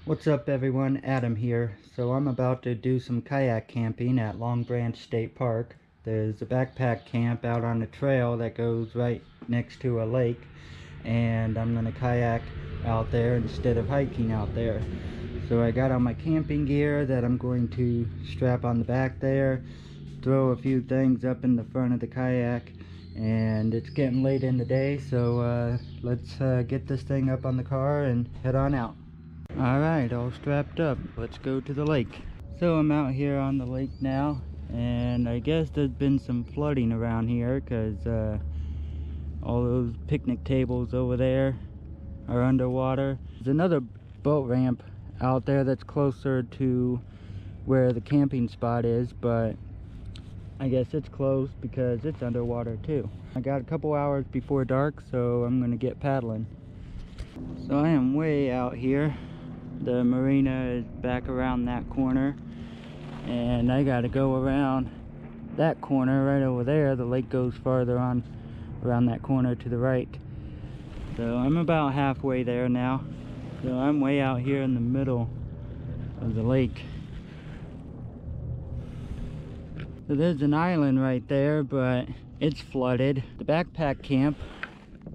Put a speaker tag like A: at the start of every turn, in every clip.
A: What's up everyone, Adam here. So I'm about to do some kayak camping at Long Branch State Park. There's a backpack camp out on the trail that goes right next to a lake, and I'm gonna kayak out there instead of hiking out there. So I got on my camping gear that I'm going to strap on the back there, throw a few things up in the front of the kayak, and it's getting late in the day, so let's get this thing up on the car and head on out. Alright, all strapped up. Let's go to the lake. So I'm out here on the lake now, and I guess there's been some flooding around here because all those picnic tables over there are underwater. There's another boat ramp out there that's closer to where the camping spot is, but I guess it's closed because it's underwater too. I got a couple hours before dark, so I'm gonna get paddling. So I am way out here. The marina is back around that corner, and I gotta go around that corner right over there. The lake goes farther on around that corner to the right. So I'm about halfway there now. So I'm way out here in the middle of the lake. So there's an island right there, but it's flooded. The backpack camp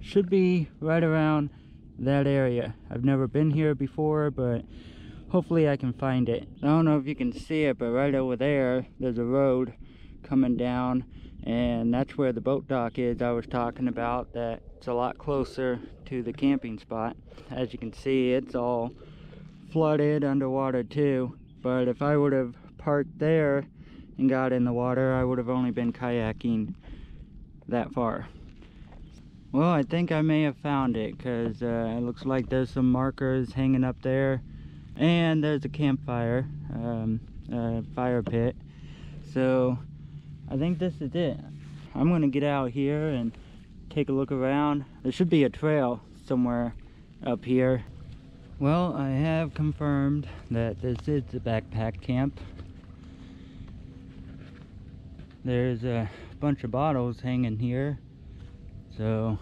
A: should be right around that area. I've never been here before, but hopefully I can find it. I don't know if you can see it, but right over there there's a road coming down, and that's where the boat dock is I was talking about. That's a lot closer to the camping spot. As you can see, it's all flooded underwater too, but if I would have parked there and got in the water, I would have only been kayaking that far. Well, I think I may have found it, because it looks like there's some markers hanging up there, and there's a campfire, fire pit. So I think this is it. I'm gonna get out here and take a look around. There should be a trail somewhere up here. Well, I have confirmed that this is the backpack camp. There's a bunch of bottles hanging here. So,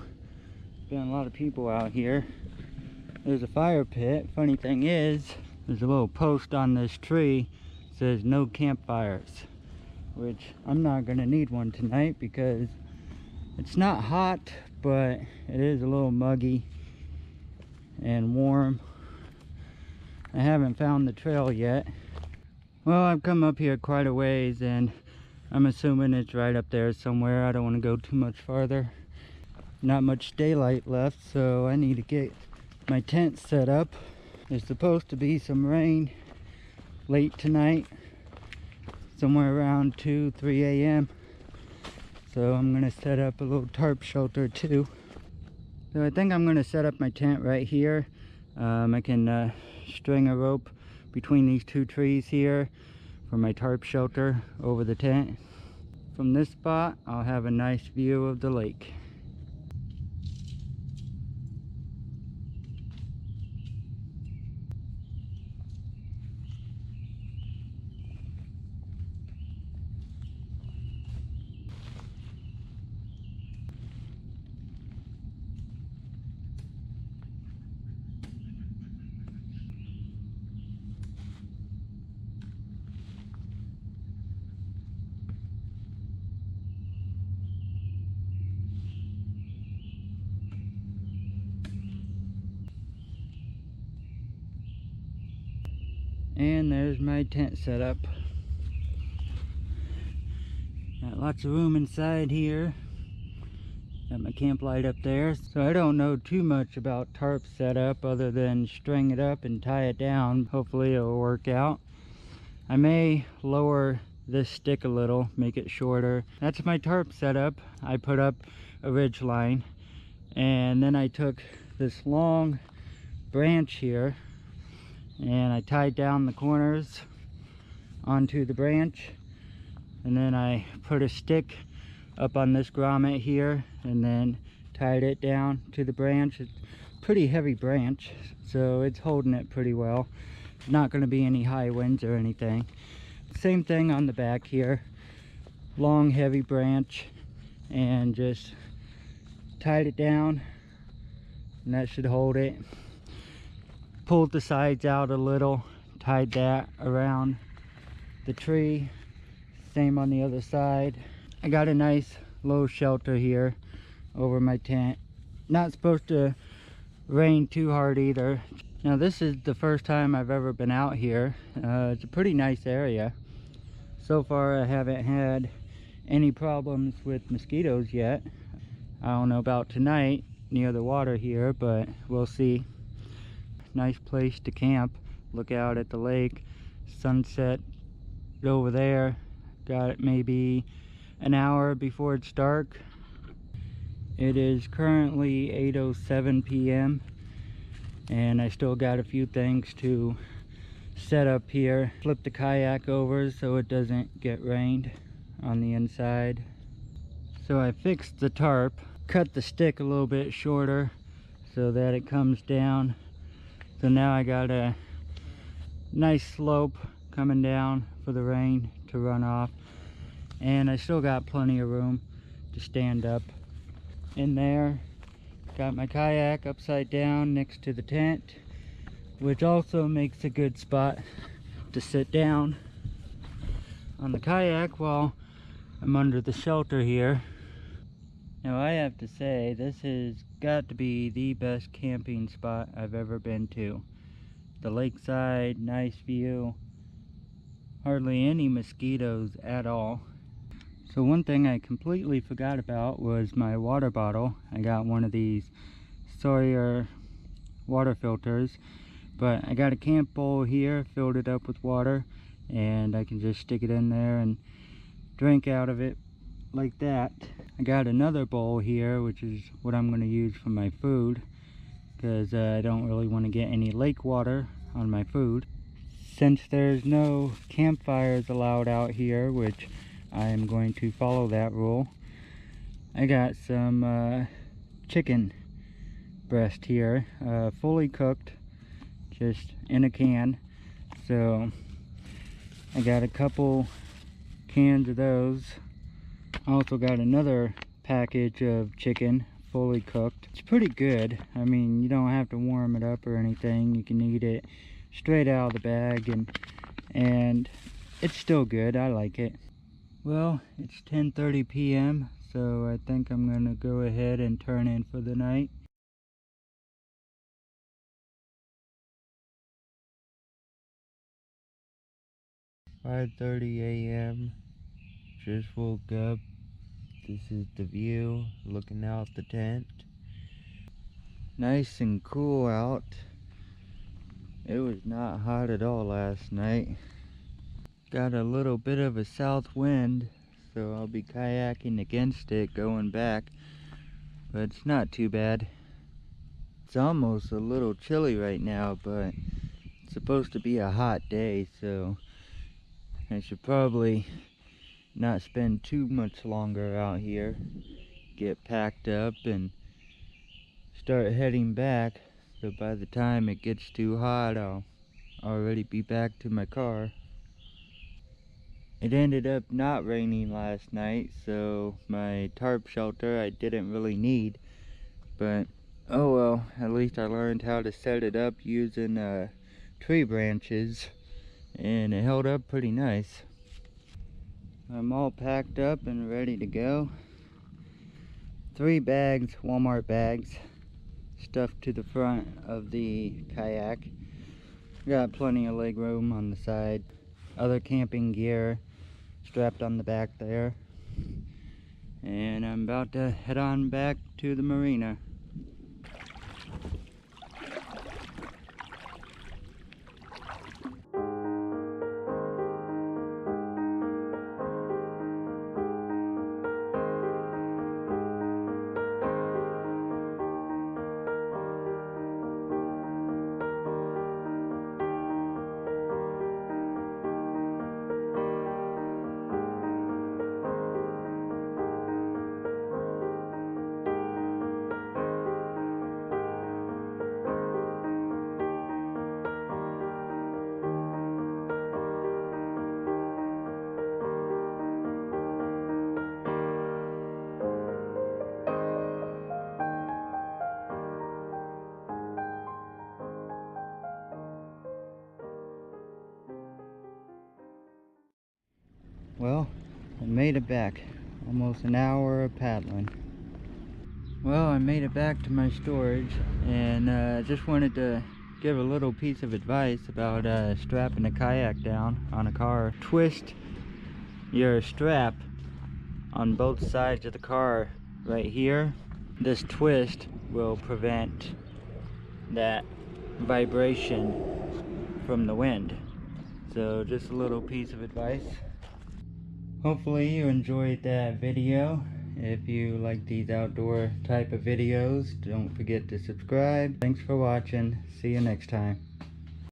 A: been a lot of people out here. There's a fire pit. Funny thing is, there's a little post on this tree that says no campfires, which I'm not gonna need one tonight because it's not hot, but it is a little muggy and warm. I haven't found the trail yet. Well, I've come up here quite a ways, and I'm assuming it's right up there somewhere. I don't want to go too much farther. Not much daylight left, so I need to get my tent set up. There's supposed to be some rain late tonight, somewhere around 2-3 a.m. so I'm gonna set up a little tarp shelter too. So I think I'm gonna set up my tent right here. I can string a rope between these two trees here for my tarp shelter over the tent. From this spot, I'll have a nice view of the lake. And there's my tent set up. Got lots of room inside here. Got my camp light up there. So I don't know too much about tarp setup other than string it up and tie it down. Hopefully it'll work out. I may lower this stick a little, make it shorter. That's my tarp setup. I put up a ridge line, and then I took this long branch here and I tied down the corners onto the branch, and then I put a stick up on this grommet here and then tied it down to the branch. It's a pretty heavy branch, so it's holding it pretty well. Not going to be any high winds or anything. Same thing on the back here. Long heavy branch, and just tied it down, and that should hold it. pulled the sides out a little, tied that around the tree. Same on the other side. I got a nice low shelter here over my tent. Not supposed to rain too hard either. Now this is the first time I've ever been out here. It's a pretty nice area. So far I haven't had any problems with mosquitoes yet. I don't know about tonight near the water here, but we'll see. Nice place to camp. Look out at the lake. Sunset over there. Got it maybe an hour before it's dark. It is currently 8:07 p.m. and I still got a few things to set up here. Flip the kayak over so it doesn't get rained on the inside. So I fixed the tarp, cut the stick a little bit shorter so that it comes down. So now I got a nice slope coming down for the rain to run off, and I still got plenty of room to stand up in there. Got my kayak upside down next to the tent, which also makes a good spot to sit down on the kayak while I'm under the shelter here. Now I have to say, this has got to be the best camping spot I've ever been to. The lakeside, nice view, hardly any mosquitoes at all. So one thing I completely forgot about was my water bottle. I got one of these Sawyer water filters, but I got a camp bowl here, filled it up with water, and I can just stick it in there and drink out of it like that. I got another bowl here, which is what I'm going to use for my food, because I don't really want to get any lake water on my food. Since there's no campfires allowed out here, which I am going to follow that rule, I got some chicken breast here, fully cooked, just in a can. So I got a couple cans of those. I also got another package of chicken, fully cooked. It's pretty good. I mean, you don't have to warm it up or anything. You can eat it straight out of the bag, and it's still good. I like it. Well, it's 10:30 p.m. so I think I'm gonna go ahead and turn in for the night. "5:30 a.m. Just woke up. This is the view looking out the tent. Nice and cool out. It was not hot at all last night. Got a little bit of a south wind, so I'll be kayaking against it going back, but it's not too bad. It's almost a little chilly right now, but it's supposed to be a hot day, so I should probably not spend too much longer out here. Get packed up and start heading back, so by the time it gets too hot I'll already be back to my car. It ended up not raining last night, so my tarp shelter I didn't really need, but oh well, at least I learned how to set it up using tree branches, and it held up pretty nice. I'm all packed up and ready to go. 3 bags, Walmart bags, stuffed to the front of the kayak. Got plenty of leg room on the side. Other camping gear strapped on the back there. And I'm about to head on back to the marina. Well, I made it back. Almost an hour of paddling. Well, I made it back to my storage, and just wanted to give a little piece of advice about strapping a kayak down on a car. Twist your strap on both sides of the car right here. This twist will prevent that vibration from the wind. So just a little piece of advice. Hopefully you enjoyed that video. If you like these outdoor type of videos, don't forget to subscribe. Thanks for watching. See you next time.